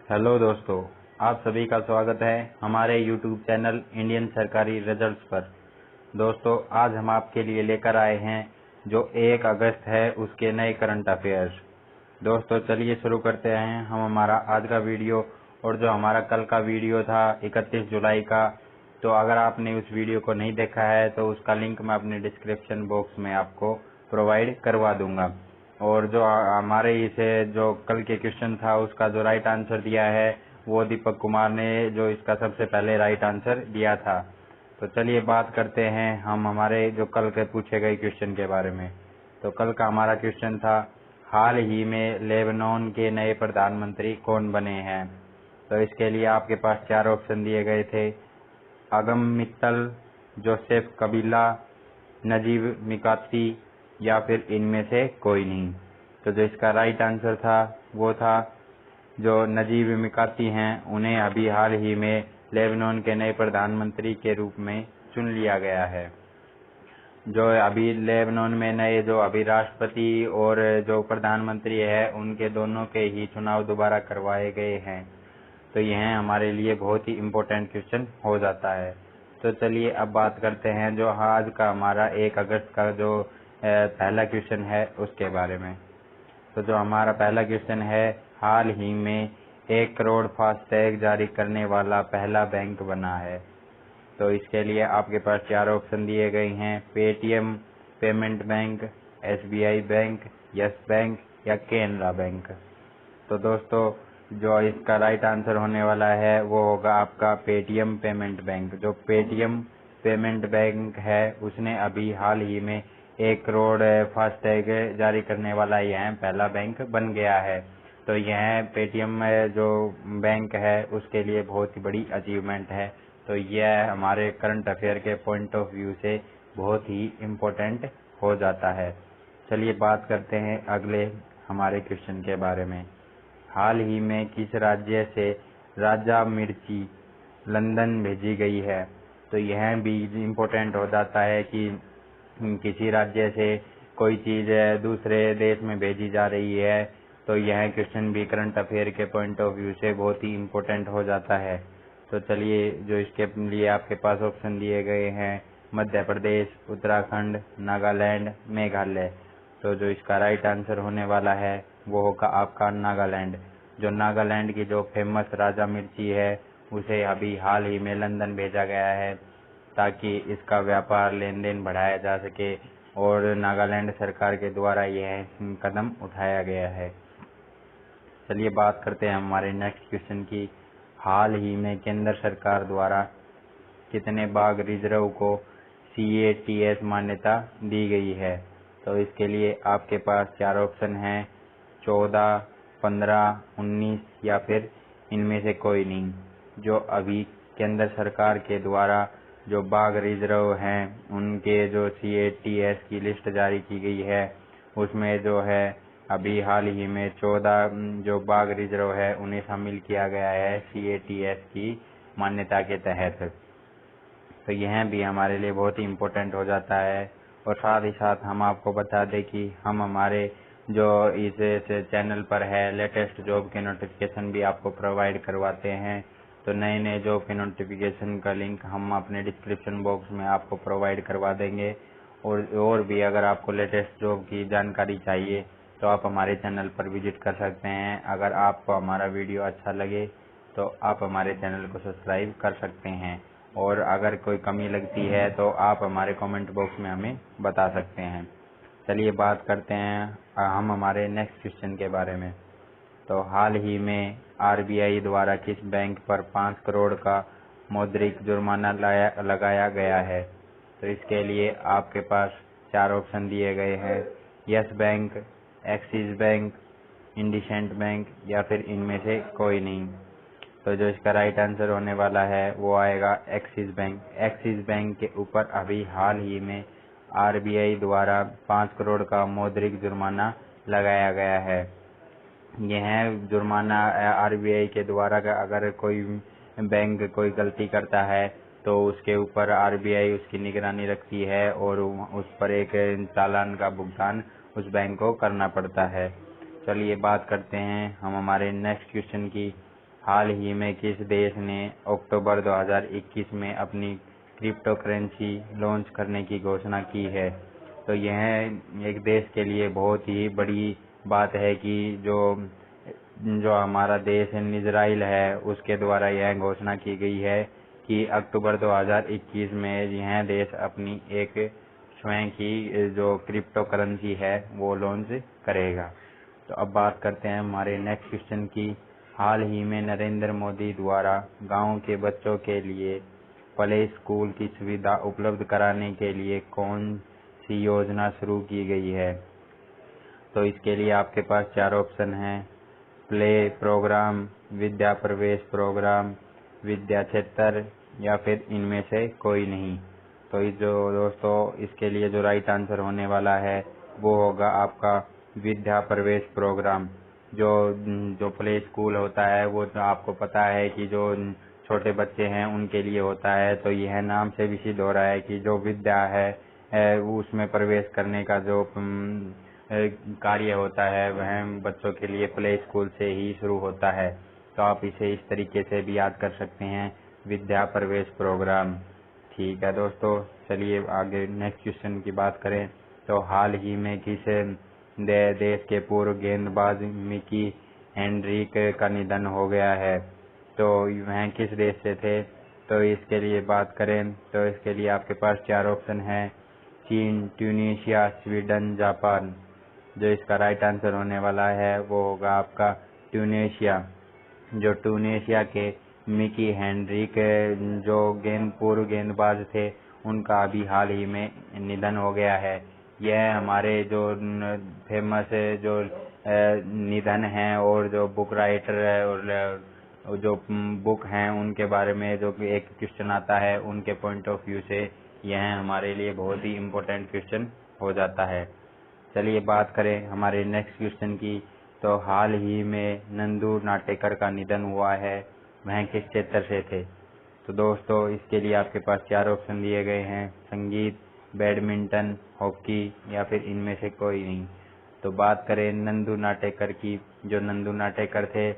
Hello दोस्तों, आप सभी का स्वागत है हमारे YouTube चैनल इंडियन सरकारी रिजल्ट्स पर। दोस्तों, आज हम आपके लिए लेकर आए हैं जो 1 अगस्त है उसके नए करंट अफेयर्स। दोस्तों, चलिए शुरू करते हैं हम हमारा आज का वीडियो। और जो हमारा कल का वीडियो था 31 जुलाई का, तो अगर आपने उस वीडियो को नहीं देखा है तो उसका लिंक मैं अपने डिस्क्रिप्शन बॉक्स में आपको प्रोवाइड करवा दूंगा। और जो हमारे इसे जो कल के क्वेश्चन था उसका जो राइट आंसर दिया है वो दीपक कुमार ने जो इसका सबसे पहले राइट आंसर दिया था। तो चलिए बात करते हैं हम हमारे जो कल के पूछे गए क्वेश्चन के बारे में। तो कल का हमारा क्वेश्चन था, हाल ही में लेबनान के नए प्रधानमंत्री कौन बने हैं। तो इसके लिए आपके पास 4 ऑप्शन दिए गए थे, अगम मित्तल, जोसेफ कबीला, नजीब मिकाती या फिर इनमें से कोई नहीं। तो जो इसका राइट आंसर था वो था जो नजीब मिकाती हैं, उन्हें अभी हाल ही में लेबनान के नए प्रधानमंत्री के रूप में चुन लिया गया है। जो अभी लेबनान में नए जो अभी राष्ट्रपति और जो प्रधानमंत्री है उनके दोनों के ही चुनाव दोबारा करवाए गए हैं। तो यह हमारे लिए बहुत ही इम्पोर्टेंट क्वेश्चन हो जाता है। तो चलिए अब बात करते हैं जो आज का हमारा 1 अगस्त का जो पहला क्वेश्चन है उसके बारे में। तो जो हमारा पहला क्वेश्चन है, हाल ही में 1 करोड़ फास्टैग जारी करने वाला पहला बैंक बना है। तो इसके लिए आपके पास 4 ऑप्शन दिए गए हैं, Paytm payment bank, SBI bank, yes bank या केनरा बैंक। तो दोस्तों, जो इसका राइट आंसर होने वाला है वो होगा आपका पेटीएम पेमेंट बैंक। जो पेटीएम पेमेंट बैंक है उसने अभी हाल ही में 1 करोड़ फास्टैग जारी करने वाला यह पहला बैंक बन गया है। तो यह पेटीएम जो बैंक है उसके लिए बहुत ही बड़ी अचीवमेंट है। तो यह हमारे करंट अफेयर के पॉइंट ऑफ व्यू से बहुत ही इम्पोर्टेंट हो जाता है। चलिए बात करते हैं अगले हमारे क्वेश्चन के बारे में। हाल ही में किस राज्य से राजा मिर्ची लंदन भेजी गई है। तो यह भी इम्पोर्टेंट हो जाता है कि किसी राज्य से कोई चीज दूसरे देश में भेजी जा रही है। तो यह क्वेश्चन भी करंट अफेयर के पॉइंट ऑफ व्यू से बहुत ही इम्पोर्टेंट हो जाता है। तो चलिए, जो इसके लिए आपके पास ऑप्शन दिए गए हैं, मध्य प्रदेश, उत्तराखंड, नागालैंड, मेघालय। तो जो इसका राइट आंसर होने वाला है वो होगा आपका नागालैंड। जो नागालैंड की जो फेमस राजा मिर्ची है उसे अभी हाल ही में लंदन भेजा गया है ताकि इसका व्यापार लेन देन बढ़ाया जा सके, और नागालैंड सरकार के द्वारा यह कदम उठाया गया है। चलिए बात करते हैं हमारे नेक्स्ट क्वेश्चन की। हाल ही में केंद्र सरकार द्वारा कितने बाघ रिजर्व को CATS मान्यता दी गई है। तो इसके लिए आपके पास 4 ऑप्शन हैं, 14, 15, 19 या फिर इनमें से कोई नहीं। जो अभी केंद्र सरकार के द्वारा जो बाघ रिजर्व हैं उनके जो CATS की लिस्ट जारी की गई है उसमें जो है अभी हाल ही में 14 जो बाघ रिजर्व है उन्हें शामिल किया गया है CATS की मान्यता के तहत। तो यह भी हमारे लिए बहुत ही इम्पोर्टेंट हो जाता है। और साथ ही साथ हम आपको बता दें कि हम हमारे जो इस चैनल पर है लेटेस्ट जॉब के नोटिफिकेशन भी आपको प्रोवाइड करवाते हैं। तो नए नए जॉब के नोटिफिकेशन का लिंक हम अपने डिस्क्रिप्शन बॉक्स में आपको प्रोवाइड करवा देंगे। और भी अगर आपको लेटेस्ट जॉब की जानकारी चाहिए तो आप हमारे चैनल पर विजिट कर सकते हैं। अगर आपको हमारा वीडियो अच्छा लगे तो आप हमारे चैनल को सब्सक्राइब कर सकते हैं। और अगर कोई कमी लगती है तो आप हमारे कमेंट बॉक्स में हमें बता सकते हैं। चलिए बात करते हैं हम हमारे नेक्स्ट क्वेश्चन के बारे में। तो हाल ही में RBI द्वारा किस बैंक पर 5 करोड़ का मौद्रिक जुर्माना लगाया गया है। तो इसके लिए आपके पास 4 ऑप्शन दिए गए हैं, yes bank, axis bank, indecent bank या फिर इनमें से कोई नहीं। तो जो इसका राइट आंसर होने वाला है वो आएगा एक्सिस बैंक। एक्सिस बैंक के ऊपर अभी हाल ही में RBI द्वारा 5 करोड़ का मौद्रिक जुर्माना लगाया गया है। यह जुर्माना RBI के द्वारा अगर कोई बैंक कोई गलती करता है तो उसके ऊपर RBI उसकी निगरानी रखती है और उस पर एक चालान का भुगतान उस बैंक को करना पड़ता है। चलिए बात करते हैं हम हमारे नेक्स्ट क्वेश्चन की। हाल ही में किस देश ने अक्टूबर 2021 में अपनी क्रिप्टो करेंसी लॉन्च करने की घोषणा की है? तो यह एक देश के लिए बहुत ही बड़ी बात है कि जो जो हमारा देश है इजराइल है, उसके द्वारा यह घोषणा की गई है कि अक्टूबर 2021 में यह देश अपनी एक स्वयं की जो क्रिप्टो करेंसी है वो लॉन्च करेगा। तो अब बात करते हैं हमारे नेक्स्ट क्वेश्चन की। हाल ही में नरेंद्र मोदी द्वारा गांव के बच्चों के लिए प्ले स्कूल की सुविधा उपलब्ध कराने के लिए कौन सी योजना शुरू की गई है? तो इसके लिए आपके पास 4 ऑप्शन हैं: प्ले प्रोग्राम, विद्या प्रवेश प्रोग्राम, विद्या क्षेत्र या फिर इनमें से कोई नहीं। तो इस जो दोस्तों इसके लिए जो राइट आंसर होने वाला है वो होगा आपका विद्या प्रवेश प्रोग्राम। जो जो प्ले स्कूल होता है वो तो आपको पता है कि जो छोटे बच्चे हैं उनके लिए होता है। तो यह नाम से भी सिद्ध हो रहा है कि जो विद्या है उसमें प्रवेश करने का जो कार्य होता है वह बच्चों के लिए प्ले स्कूल से ही शुरू होता है। तो आप इसे इस तरीके से भी याद कर सकते हैं, विद्या प्रवेश प्रोग्राम। ठीक है दोस्तों, चलिए आगे नेक्स्ट क्वेश्चन की बात करें। तो हाल ही में किस देश के पूर्व गेंदबाज मिकी हेनरिक का निधन हो गया है? तो वह किस देश से थे? तो इसके लिए बात करें तो इसके लिए आपके पास 4 ऑप्शन हैं: चीन, ट्यूनीशिया, स्वीडन, जापान। जो इसका राइट आंसर होने वाला है वो होगा आपका ट्यूनीशिया। जो ट्यूनीशिया के मिकी हेनरिक जो पूर्व गेंदबाज थे उनका अभी हाल ही में निधन हो गया है। यह हमारे जो फेमस जो निधन है और जो बुक राइटर है और जो बुक हैं उनके बारे में जो एक क्वेश्चन आता है उनके पॉइंट ऑफ व्यू से यह हमारे लिए बहुत ही इम्पोर्टेंट क्वेश्चन हो जाता है। चलिए बात करें हमारे नेक्स्ट क्वेश्चन की। तो हाल ही में नंदू नाटेकर का निधन हुआ है, वह किस क्षेत्र से थे? तो दोस्तों इसके लिए आपके पास 4 ऑप्शन दिए गए हैं: संगीत, बैडमिंटन, हॉकी या फिर इनमें से कोई नहीं। तो बात करें नंदू नाटेकर की। जो नंदू नाटेकर थे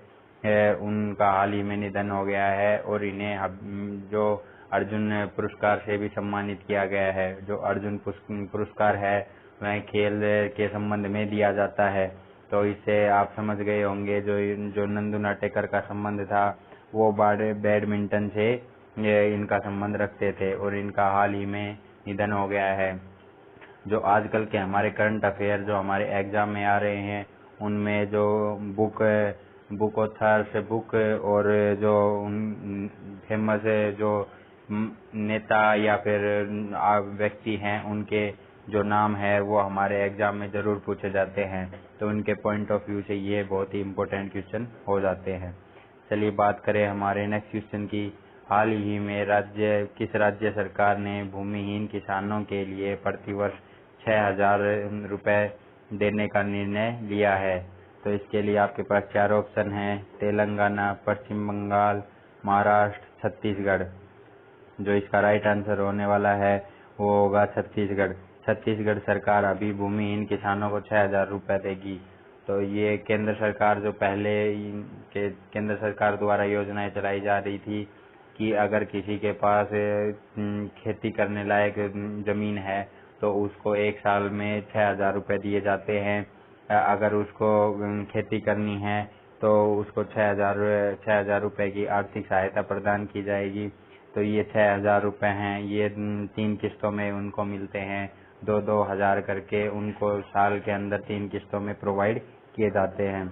उनका हाल ही में निधन हो गया है और इन्हें जो अर्जुन पुरस्कार से भी सम्मानित किया गया है। जो अर्जुन पुरस्कार है वह खेल के संबंध में दिया जाता है। तो इससे आप समझ गए होंगे जो नंदू नाटेकर का संबंध था वो बैडमिंटन से इनका संबंध रखते थे और इनका हाल ही में निधन हो गया है। जो आजकल के हमारे करंट अफेयर जो हमारे एग्जाम में आ रहे हैं उनमें जो बुक ऑथर्स बुक और जो फेमस जो नेता या फिर व्यक्ति हैं उनके जो नाम है वो हमारे एग्जाम में जरूर पूछे जाते हैं। तो उनके पॉइंट ऑफ व्यू से ये बहुत ही इम्पोर्टेंट क्वेश्चन हो जाते हैं। चलिए बात करें हमारे नेक्स्ट क्वेश्चन की। हाल ही में किस राज्य सरकार ने भूमिहीन किसानों के लिए प्रतिवर्ष 6,000 रुपए देने का निर्णय लिया है? तो इसके लिए आपके पास 4 ऑप्शन हैं: तेलंगाना, पश्चिम बंगाल, महाराष्ट्र, छत्तीसगढ़। जो इसका राइट आंसर होने वाला है वो होगा छत्तीसगढ़। छत्तीसगढ़ सरकार अभी भूमिहीन किसानों को 6,000 रुपए देगी। तो ये केंद्र सरकार जो पहले के केंद्र सरकार द्वारा योजनाएं चलाई जा रही थी कि अगर किसी के पास खेती करने लायक जमीन है तो उसको 1 साल में 6,000 रुपए दिए जाते हैं। अगर उसको खेती करनी है तो उसको 6,000 रुपए की आर्थिक सहायता प्रदान की जाएगी। तो ये 6,000 रुपए हैं, ये 3 किस्तों में उनको मिलते हैं। 2-2 हजार करके उनको साल के अंदर 3 किस्तों में प्रोवाइड किए जाते हैं।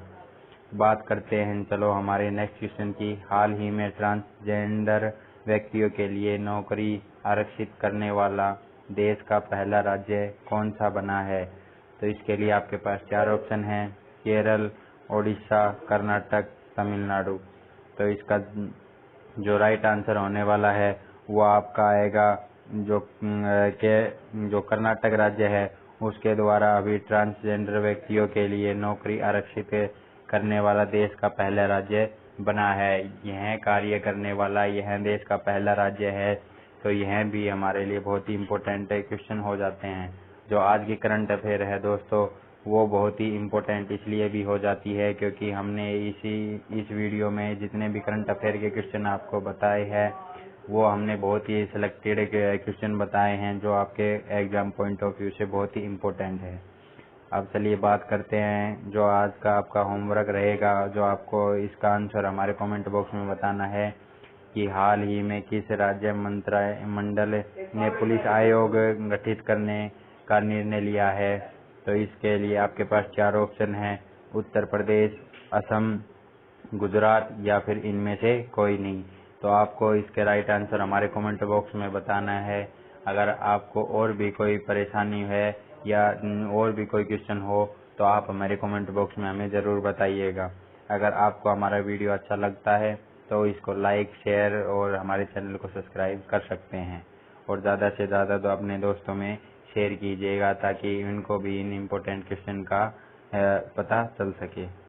बात करते हैं चलो हमारे नेक्स्ट क्वेश्चन की। हाल ही में ट्रांसजेंडर व्यक्तियों के लिए नौकरी आरक्षित करने वाला देश का पहला राज्य कौन सा बना है? तो इसके लिए आपके पास 4 ऑप्शन हैं: केरल, ओडिशा, कर्नाटक, तमिलनाडु। तो इसका जो राइट आंसर होने वाला है वो आपका आएगा जो कर्नाटक राज्य है उसके द्वारा अभी ट्रांसजेंडर व्यक्तियों के लिए नौकरी आरक्षित करने वाला देश का पहला राज्य बना है। यह कार्य करने वाला यह देश का पहला राज्य है। तो यह भी हमारे लिए बहुत ही इम्पोर्टेंट क्वेश्चन हो जाते हैं जो आज की करंट अफेयर है दोस्तों। वो बहुत ही इम्पोर्टेंट इसलिए भी हो जाती है क्योंकि हमने इस वीडियो में जितने भी करंट अफेयर के क्वेश्चन आपको बताए हैं वो हमने बहुत ही सिलेक्टेड क्वेश्चन बताए हैं जो आपके एग्जाम पॉइंट ऑफ व्यू से बहुत ही इम्पोर्टेंट है। अब चलिए बात करते हैं जो आज का आपका होमवर्क रहेगा, जो आपको इसका आंसर हमारे कमेंट बॉक्स में बताना है कि हाल ही में किस राज्य मंत्रिमंडल ने पुलिस आयोग गठित करने का निर्णय लिया है। तो इसके लिए आपके पास 4 ऑप्शन हैं, उत्तर प्रदेश, असम, गुजरात या फिर इनमें से कोई नहीं। तो आपको इसके राइट आंसर हमारे कमेंट बॉक्स में बताना है। अगर आपको और भी कोई परेशानी है या और भी कोई क्वेश्चन हो तो आप हमारे कमेंट बॉक्स में हमें ज़रूर बताइएगा। अगर आपको हमारा वीडियो अच्छा लगता है तो इसको लाइक, शेयर और हमारे चैनल को सब्सक्राइब कर सकते हैं और ज़्यादा से ज़्यादा तो अपने दोस्तों में शेयर कीजिएगा ताकि उनको भी इन इम्पोर्टेंट क्वेश्चन का पता चल सके।